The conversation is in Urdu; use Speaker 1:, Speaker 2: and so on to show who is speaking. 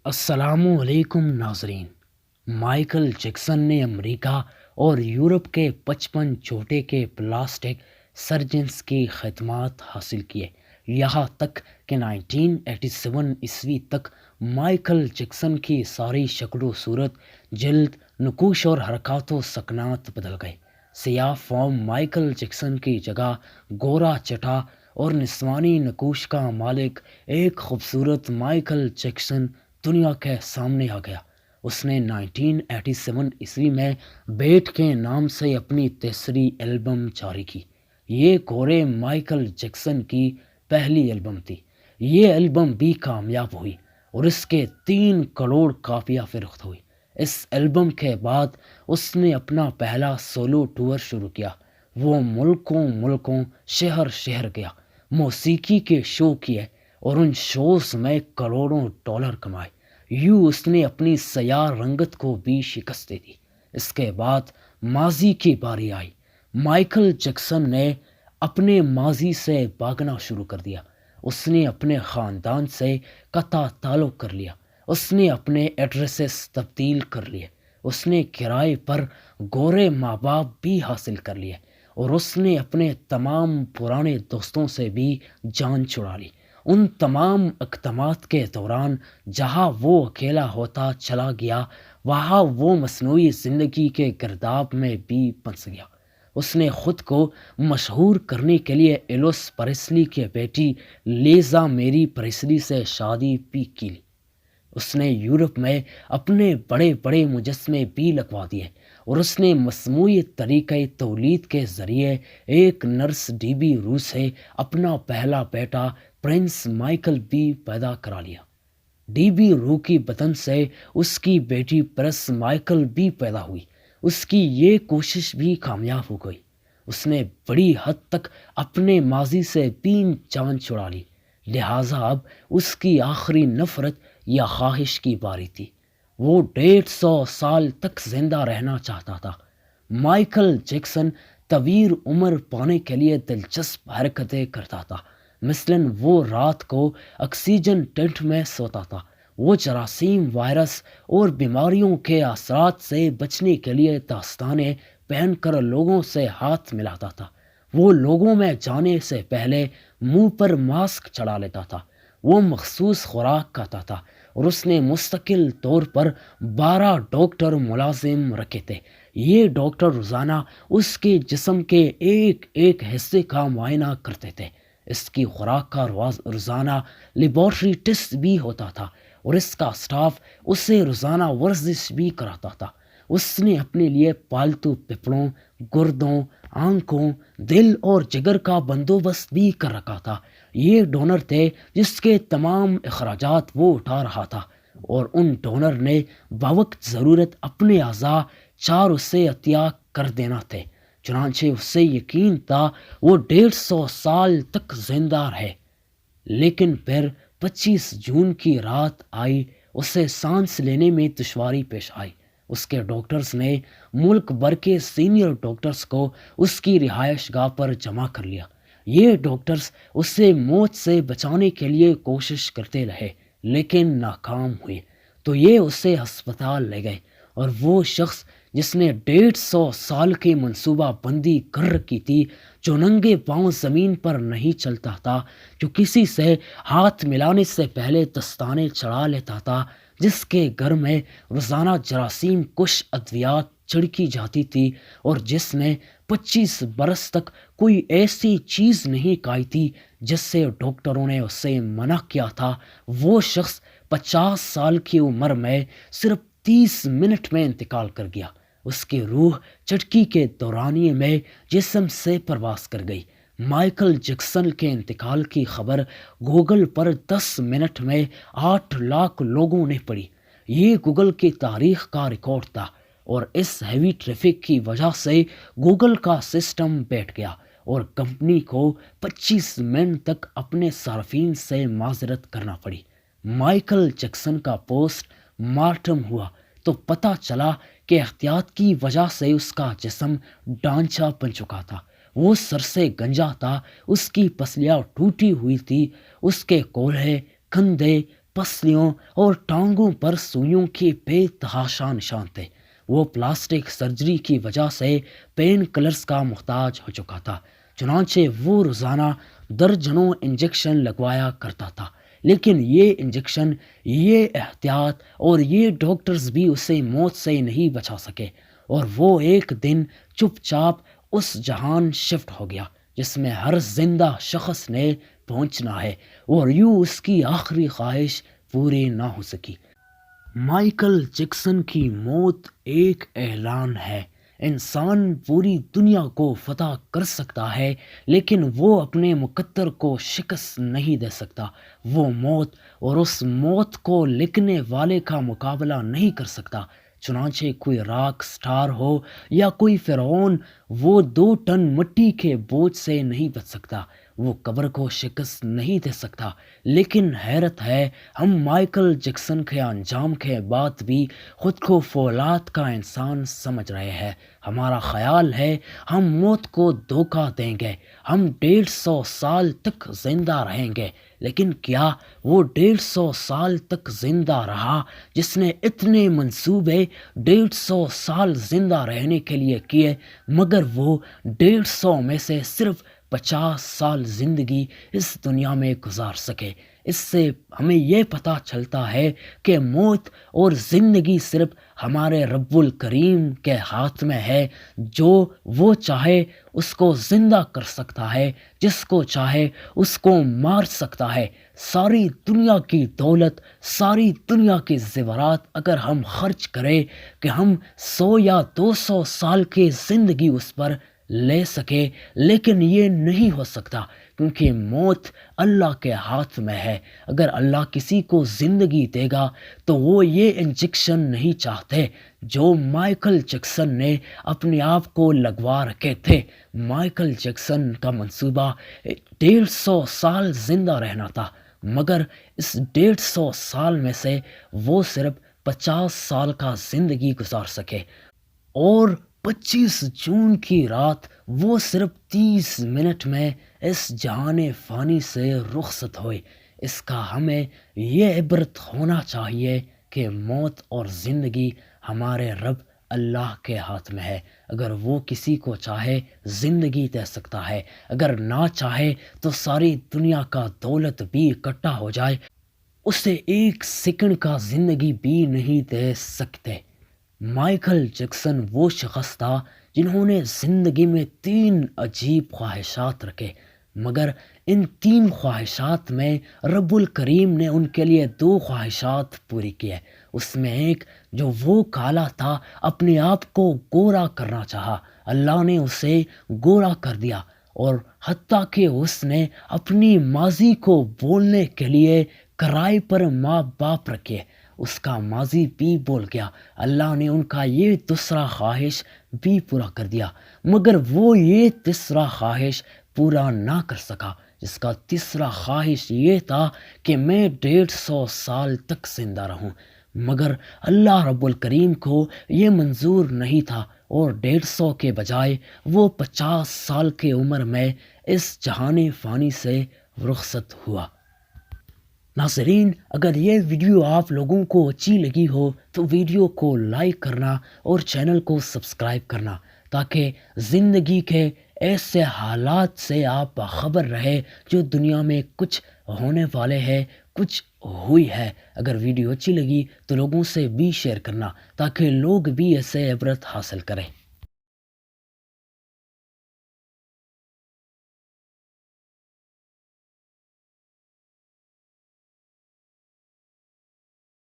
Speaker 1: السلام علیکم ناظرین۔ مائیکل جیکسن نے امریکہ اور یورپ کے 55 چھوٹے کے پلاسٹک سرجنز کی خدمات حاصل کیے، یہاں تک کہ 1987 عیسوی تک مائیکل جیکسن کی ساری شکل و صورت، جلد، نقوش اور حرکات و سکنات بدل گئے۔ سیاہ فام مائیکل جیکسن کی جگہ گورا چٹا اور نسوانی نقوش کا مالک ایک خوبصورت مائیکل جیکسن دنیا کے سامنے آ گیا۔ اس نے 1987 عیسوی میں بیٹ کے نام سے اپنی تیسری البم جاری کی۔ یہ گورے مائیکل جیکسن کی پہلی البم تھی۔ یہ البم بھی کامیاب ہوئی اور اس کے 3 کروڑ کاپیاں فروخت ہوئی۔ اس البم کے بعد اس نے اپنا پہلا سولو ٹور شروع کیا۔ وہ ملکوں شہر شہر گیا، موسیقی کے شو کیے اور ان شوز میں کروڑوں ڈالر کمائے۔ یوں اس نے اپنی سیاہ رنگت کو بھی شکست دے دی۔ اس کے بعد ماضی کی باری آئی۔ مائیکل جیکسن نے اپنے ماضی سے بھاگنا شروع کر دیا۔ اس نے اپنے خاندان سے قطع تعلق کر لیا۔ اس نے اپنے ایڈریسز تبدیل کر لیے۔ اس نے کرائے پر گورے ماں باپ بھی حاصل کر لیے اور اس نے اپنے تمام پرانے دوستوں سے بھی جان چھڑا لی۔ ان تمام اقدامات کے دوران جہاں وہ اکیلا ہوتا چلا گیا، وہاں وہ مصنوعی زندگی کے گرداب میں بھی پھنس گیا۔ اس نے خود کو مشہور کرنے کے لیے ایلوس پریسلی کی بیٹی لیزا میری پریسلی سے شادی بھی کی لی۔ اس نے یورپ میں اپنے بڑے بڑے مجسمے بھی لگوا دیے اور اس نے مصنوعی طریقہ تولید کے ذریعے ایک نرس ڈی بی رو سے اپنا پہلا بیٹا پرنس مائیکل بھی پیدا کرا لیا۔ ڈی بی رو کی بدن سے اس کی بیٹی پرنس مائیکل بھی پیدا ہوئی۔ اس کی یہ کوشش بھی کامیاب ہو گئی۔ اس نے بڑی حد تک اپنے ماضی سے بھی جان چھڑا لی، لہٰذا اب اس کی آخری نفرت یا خواہش کی باری تھی۔ وہ 150 سال تک زندہ رہنا چاہتا تھا۔ مائیکل جیکسن طویل عمر پانے کے لیے دلچسپ حرکتیں کرتا تھا۔ مثلاً وہ رات کو آکسیجن ٹینٹ میں سوتا تھا۔ وہ جراثیم، وائرس اور بیماریوں کے اثرات سے بچنے کے لیے دستانے پہن کر لوگوں سے ہاتھ ملاتا تھا۔ وہ لوگوں میں جانے سے پہلے منہ پر ماسک چڑھا لیتا تھا۔ وہ مخصوص خوراک کھاتا تھا اور اس نے مستقل طور پر 12 ڈاکٹر ملازم رکھے تھے۔ یہ ڈاکٹر روزانہ اس کے جسم کے ایک ایک حصے کا معائنہ کرتے تھے۔ اس کی خوراک کا روزانہ لیبارٹری ٹیسٹ بھی ہوتا تھا اور اس کا سٹاف اسے روزانہ ورزش بھی کراتا تھا۔ اس نے اپنے لیے پالتو پھپھڑوں، گردوں، آنکھوں، دل اور جگر کا بندوبست بھی کر رکھا تھا۔ یہ ڈونر تھے جس کے تمام اخراجات وہ اٹھا رہا تھا اور ان ڈونر نے بوقت ضرورت اپنے اعضاء 4 اسے عطیہ کر دینا تھے۔ چنانچہ اسے یقین تھا وہ 150 سال تک زندہ رہے۔ لیکن پھر 25 جون کی رات آئی، اسے سانس لینے میں دشواری پیش آئی۔ اس کے ڈاکٹرز نے ملک بھر کے سینئر ڈاکٹرز کو اس کی رہائش گاہ پر جمع کر لیا۔ یہ ڈاکٹرز اسے موت سے بچانے کے لیے کوشش کرتے رہے لیکن ناکام ہوئے، تو یہ اسے ہسپتال لے گئے اور وہ شخص جس نے 150 سال کی منصوبہ بندی کر رکھی تھی، جو ننگے پاؤں زمین پر نہیں چلتا تھا، جو کسی سے ہاتھ ملانے سے پہلے دستانے چڑھا لیتا تھا، جس کے گھر میں روزانہ جراثیم کش ادویات چھڑکی جاتی تھی اور جس نے 25 برس تک کوئی ایسی چیز نہیں کھائی تھی جس سے ڈاکٹروں نے اسے منع کیا تھا، وہ شخص 50 سال کی عمر میں صرف 30 منٹ میں انتقال کر گیا۔ اس کی روح چٹکی کے دورانیے میں جسم سے پرواز کر گئی۔ مائیکل جیکسن کے انتقال کی خبر گوگل پر 10 منٹ میں 8 لاکھ لوگوں نے پڑھی۔ یہ گوگل کی تاریخ کا ریکارڈ تھا اور اس ہیوی ٹریفک کی وجہ سے گوگل کا سسٹم بیٹھ گیا اور کمپنی کو 25 منٹ تک اپنے صارفین سے معذرت کرنا پڑی۔ مائیکل جیکسن کا پوسٹ مارٹم ہوا تو پتہ چلا کہ احتیاط کی وجہ سے اس کا جسم ڈانچہ بن چکا تھا۔ وہ سر سے گنجا تھا، اس کی پسلیاں ٹوٹی ہوئی تھی، اس کے کولہے، کندھے، پسلیوں اور ٹانگوں پر سوئیوں کے بے تحاشا نشان تھے۔ وہ پلاسٹک سرجری کی وجہ سے پین کلرز کا محتاج ہو چکا تھا، چنانچہ وہ روزانہ درجنوں انجیکشن لگوایا کرتا تھا، لیکن یہ انجیکشن، یہ احتیاط اور یہ ڈاکٹرز بھی اسے موت سے نہیں بچا سکے، اور وہ ایک دن چپ چاپ اس جہان شفٹ ہو گیا جس میں ہر زندہ شخص نے پہنچنا ہے، اور یوں اس کی آخری خواہش پوری نہ ہو سکی۔ مائیکل جیکسن کی موت ایک اعلان ہے۔ انسان پوری دنیا کو فتح کر سکتا ہے، لیکن وہ اپنے مقدر کو شکست نہیں دے سکتا۔ وہ موت اور اس موت کو لکھنے والے کا مقابلہ نہیں کر سکتا۔ چنانچہ کوئی راک سٹار ہو یا کوئی فرعون، وہ 2 ٹن مٹی کے بوجھ سے نہیں بچ سکتا، وہ قبر کو شکست نہیں دے سکتا۔ لیکن حیرت ہے، ہم مائیکل جیکسن کے انجام کے بعد بھی خود کو فولاد کا انسان سمجھ رہے ہیں۔ ہمارا خیال ہے ہم موت کو دھوکہ دیں گے، ہم 150 سال تک زندہ رہیں گے، لیکن کیا وہ 150 سال تک زندہ رہا جس نے اتنے منصوبے 150 سال زندہ رہنے کے لیے کیے، مگر وہ 150 میں سے صرف 50 سال زندگی اس دنیا میں گزار سکے؟ اس سے ہمیں یہ پتہ چلتا ہے کہ موت اور زندگی صرف ہمارے رب الکریم کے ہاتھ میں ہے۔ جو وہ چاہے اس کو زندہ کر سکتا ہے، جس کو چاہے اس کو مار سکتا ہے۔ ساری دنیا کی دولت، ساری دنیا کے زیورات اگر ہم خرچ کریں کہ ہم 100 یا 200 سال کی زندگی اس پر لے سکے، لیکن یہ نہیں ہو سکتا، کیونکہ موت اللہ کے ہاتھ میں ہے۔ اگر اللہ کسی کو زندگی دے گا تو وہ یہ انجیکشن نہیں چاہتے جو مائیکل جیکسن نے اپنے آپ کو لگوا رکھے تھے۔ مائیکل جیکسن کا منصوبہ 150 سال زندہ رہنا تھا، مگر اس 150 سال میں سے وہ صرف 50 سال کا زندگی گزار سکے، اور 25 جون کی رات وہ صرف 30 منٹ میں اس جہان فانی سے رخصت ہوئے۔ اس کا ہمیں یہ عبرت ہونا چاہیے کہ موت اور زندگی ہمارے رب اللہ کے ہاتھ میں ہے۔ اگر وہ کسی کو چاہے زندگی دے سکتا ہے، اگر نہ چاہے تو ساری دنیا کا دولت بھی اکٹھا ہو جائے، اسے 1 سیکنڈ کا زندگی بھی نہیں دے سکتے۔ مائیکل جیکسن وہ شخص تھا جنہوں نے زندگی میں 3 عجیب خواہشات رکھے، مگر ان 3 خواہشات میں رب الکریم نے ان کے لیے 2 خواہشات پوری کی ہے۔ اس میں ایک، جو وہ کالا تھا، اپنے آپ کو گورا کرنا چاہا، اللہ نے اسے گورا کر دیا، اور حتیٰ کہ اس نے اپنی ماضی کو بولنے کے لیے کرائے پر ماں باپ رکھے، اس کا ماضی بھی بول گیا۔ اللہ نے ان کا یہ دوسرا خواہش بھی پورا کر دیا، مگر وہ یہ تیسرا خواہش پورا نہ کر سکا، جس کا تیسرا خواہش یہ تھا کہ میں 150 سال تک زندہ رہوں، مگر اللہ رب الکریم کو یہ منظور نہیں تھا، اور 150 کے بجائے وہ 50 سال کی عمر میں اس جہان فانی سے رخصت ہوا۔ ناظرین، اگر یہ ویڈیو آپ لوگوں کو اچھی لگی ہو تو ویڈیو کو لائک کرنا اور چینل کو سبسکرائب کرنا، تاکہ زندگی کے ایسے حالات سے آپ باخبر رہے جو دنیا میں کچھ ہونے والے ہیں، کچھ ہوئی ہے۔ اگر ویڈیو اچھی لگی تو لوگوں سے بھی شیئر کرنا، تاکہ لوگ بھی ایسے عبرت حاصل کریں۔